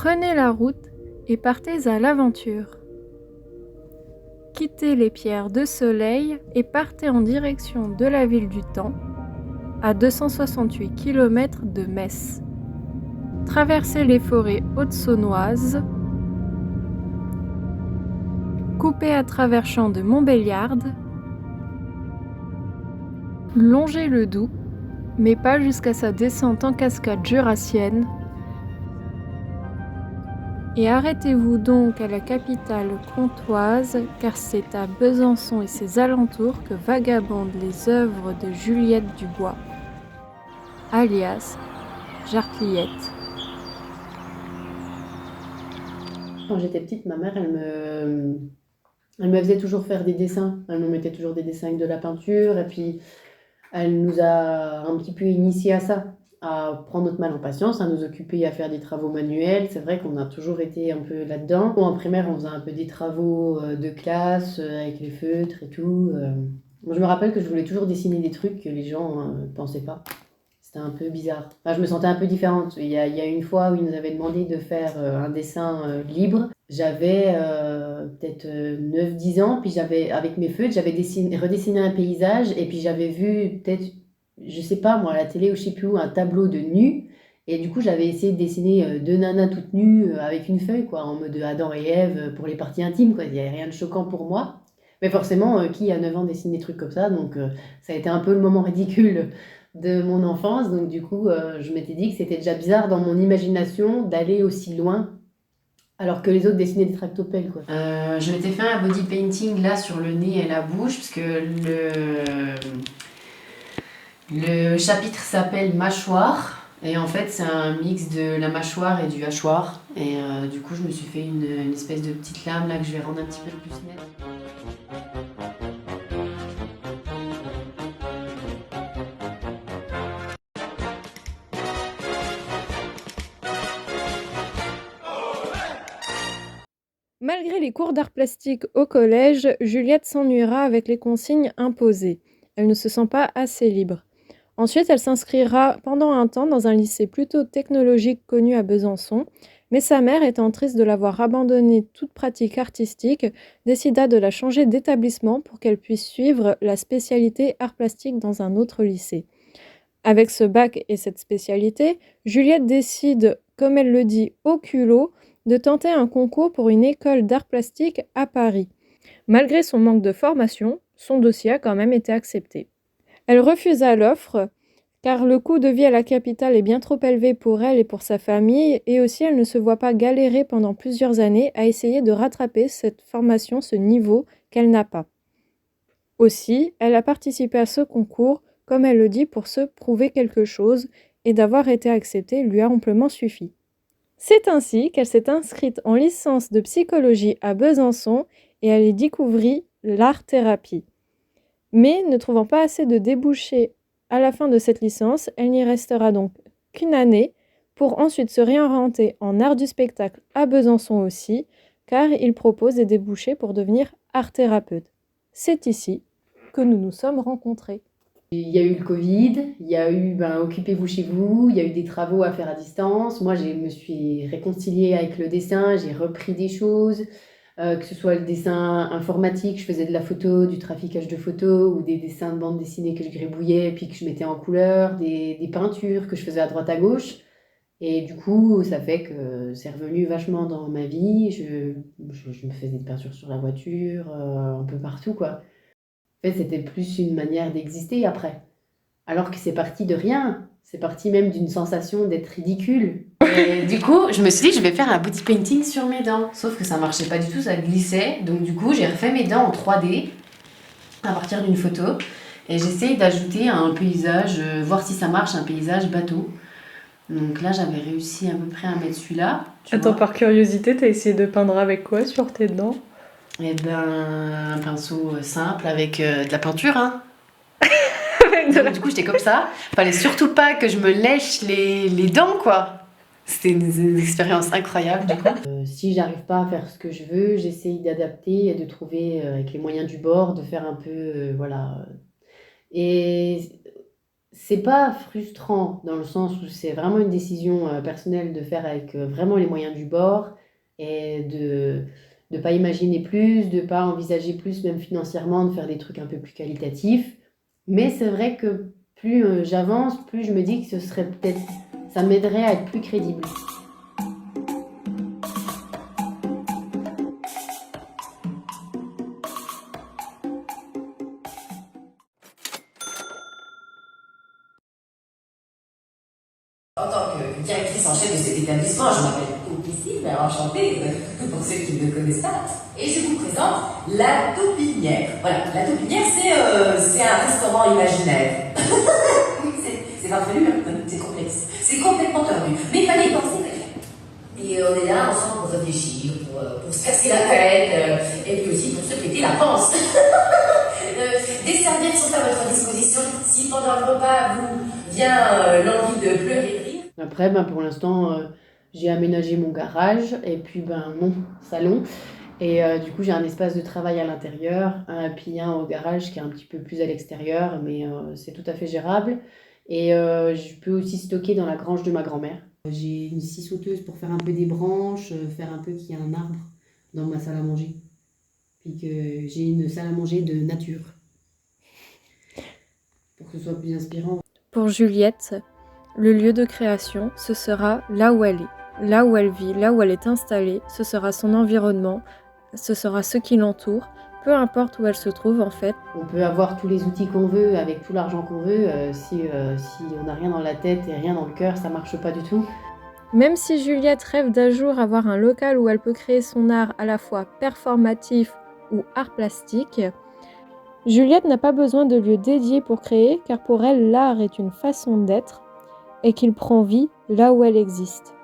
Prenez la route et partez à l'aventure. Quittez les pierres de soleil et partez en direction de la ville du temps, à 268 km de Metz. Traversez les forêts haute-saônoises, coupez à travers champs de Montbéliarde, longez le Doubs, mais pas jusqu'à sa descente en cascade jurassienne, et arrêtez-vous donc à la capitale comtoise, car c'est à Besançon et ses alentours que vagabondent les œuvres de Juliette Dubois, alias Jarcliette. Quand j'étais petite, ma mère, elle me faisait toujours faire des dessins. Elle me mettait toujours des dessins avec de la peinture. Et puis, elle nous a un petit peu initiés à ça, à prendre notre mal en patience, à nous occuper, à faire des travaux manuels. C'est vrai qu'on a toujours été un peu là-dedans. En primaire, on faisait un peu des travaux de classe avec les feutres et tout. Moi, je me rappelle que je voulais toujours dessiner des trucs que les gens ne pensaient pas. C'était un peu bizarre. Enfin, je me sentais un peu différente. Il y a une fois où ils nous avaient demandé de faire un dessin libre. J'avais peut-être 9-10 ans, puis avec mes feutres, j'avais redessiné un paysage, et puis j'avais vu peut-être, je sais pas moi, à la télé ou je sais plus où, un tableau de nus. Et du coup, j'avais essayé de dessiner deux nanas toutes nues avec une feuille, quoi, en mode Adam et Ève pour les parties intimes, quoi. Il n'y avait rien de choquant pour moi. Mais forcément, qui à 9 ans dessine des trucs comme ça? Donc, ça a été un peu le moment ridicule de mon enfance. Donc, du coup, je m'étais dit que c'était déjà bizarre dans mon imagination d'aller aussi loin, alors que les autres dessinaient des tractopelles, quoi. Je m'étais fait un body painting là sur le nez et la bouche, parce que le chapitre s'appelle Mâchoire. Et en fait, c'est un mix de la mâchoire et du hachoir. Et du coup, je me suis fait une espèce de petite lame là que je vais rendre un petit peu plus nette. Malgré les cours d'art plastique au collège, Juliette s'ennuiera avec les consignes imposées. Elle ne se sent pas assez libre. Ensuite, elle s'inscrira pendant un temps dans un lycée plutôt technologique connu à Besançon, mais sa mère, étant triste de l'avoir abandonné toute pratique artistique, décida de la changer d'établissement pour qu'elle puisse suivre la spécialité art plastique dans un autre lycée. Avec ce bac et cette spécialité, Juliette décide, comme elle le dit au culot, de tenter un concours pour une école d'art plastique à Paris. Malgré son manque de formation, son dossier a quand même été accepté. Elle refusa l'offre car le coût de vie à la capitale est bien trop élevé pour elle et pour sa famille, et aussi elle ne se voit pas galérer pendant plusieurs années à essayer de rattraper cette formation, ce niveau qu'elle n'a pas. Aussi, elle a participé à ce concours, comme elle le dit, pour se prouver quelque chose, et d'avoir été acceptée lui a amplement suffi. C'est ainsi qu'elle s'est inscrite en licence de psychologie à Besançon et elle y découvrit l'art-thérapie. Mais ne trouvant pas assez de débouchés à la fin de cette licence, elle n'y restera donc qu'une année pour ensuite se réorienter en art du spectacle à Besançon aussi, car il propose des débouchés pour devenir art-thérapeute. C'est ici que nous nous sommes rencontrés. Il y a eu le Covid, il y a eu occupez-vous chez vous, il y a eu des travaux à faire à distance. Moi, je me suis réconciliée avec le dessin, j'ai repris des choses, que ce soit le dessin informatique, je faisais de la photo, du traficage de photos, ou des dessins de bande dessinée que je gribouillais et puis que je mettais en couleur, des peintures que je faisais à droite à gauche. Et du coup, ça fait que c'est revenu vachement dans ma vie. Je me faisais des peintures sur la voiture, un peu partout, quoi. En fait, c'était plus une manière d'exister après. Alors que c'est parti de rien. C'est parti même d'une sensation d'être ridicule. Et du coup, je me suis dit, je vais faire un body painting sur mes dents. Sauf que ça marchait pas du tout, ça glissait. Donc du coup, j'ai refait mes dents en 3D à partir d'une photo. Et j'essaye d'ajouter un paysage, voir si ça marche, un paysage bateau. Donc là, j'avais réussi à peu près à mettre celui-là. Attends, par curiosité, t'as essayé de peindre avec quoi sur tes dents? Eh ben, un pinceau simple avec de la peinture, hein. Donc, du coup, j'étais comme ça. Fallait surtout pas que je me lèche les dents, quoi. C'était une expérience incroyable, du coup. Si j'arrive pas à faire ce que je veux, j'essaye d'adapter et de trouver, avec les moyens du bord, de faire un peu, voilà. Et c'est pas frustrant dans le sens où c'est vraiment une décision personnelle de faire avec vraiment les moyens du bord et de ne pas imaginer plus, de pas envisager plus, même financièrement, de faire des trucs un peu plus qualitatifs. Mais c'est vrai que plus j'avance, plus je me dis que ce serait peut-être, ça m'aiderait à être plus crédible. En tant que directrice en chef de cet établissement, je m'appelle Coquissime, enchantée pour ceux qui ne me connaissent pas. Et je vous présente la Taupinière. Voilà, la Taupinière, c'est un restaurant imaginaire. Oui, c'est pas prévu, hein, c'est complexe. C'est complètement tordu. Mais il fallait y penser. Et on est là ensemble pour réfléchir, pour se casser la tête, et puis aussi pour se péter la panse. Des serviettes sont à votre disposition. Si pendant le repas vous vient l'envie de pleurer, de rire. Après, pour l'instant, j'ai aménagé mon garage et puis mon salon. Et du coup, j'ai un espace de travail à l'intérieur, puis un au garage qui est un petit peu plus à l'extérieur, mais c'est tout à fait gérable. Et je peux aussi stocker dans la grange de ma grand-mère. J'ai une scie sauteuse pour faire un peu des branches, faire un peu qu'il y ait un arbre dans ma salle à manger. Puis que j'ai une salle à manger de nature. Pour que ce soit plus inspirant. Pour Juliette, le lieu de création, ce sera là où elle est, là où elle vit, là où elle est installée, ce sera son environnement, ce sera ce qui l'entoure, peu importe où elle se trouve en fait. On peut avoir tous les outils qu'on veut, avec tout l'argent qu'on veut, si on n'a rien dans la tête et rien dans le cœur, ça marche pas du tout. Même si Juliette rêve d'un jour avoir un local où elle peut créer son art à la fois performatif ou art plastique, Juliette n'a pas besoin de lieu dédié pour créer car pour elle l'art est une façon d'être et qu'il prend vie là où elle existe.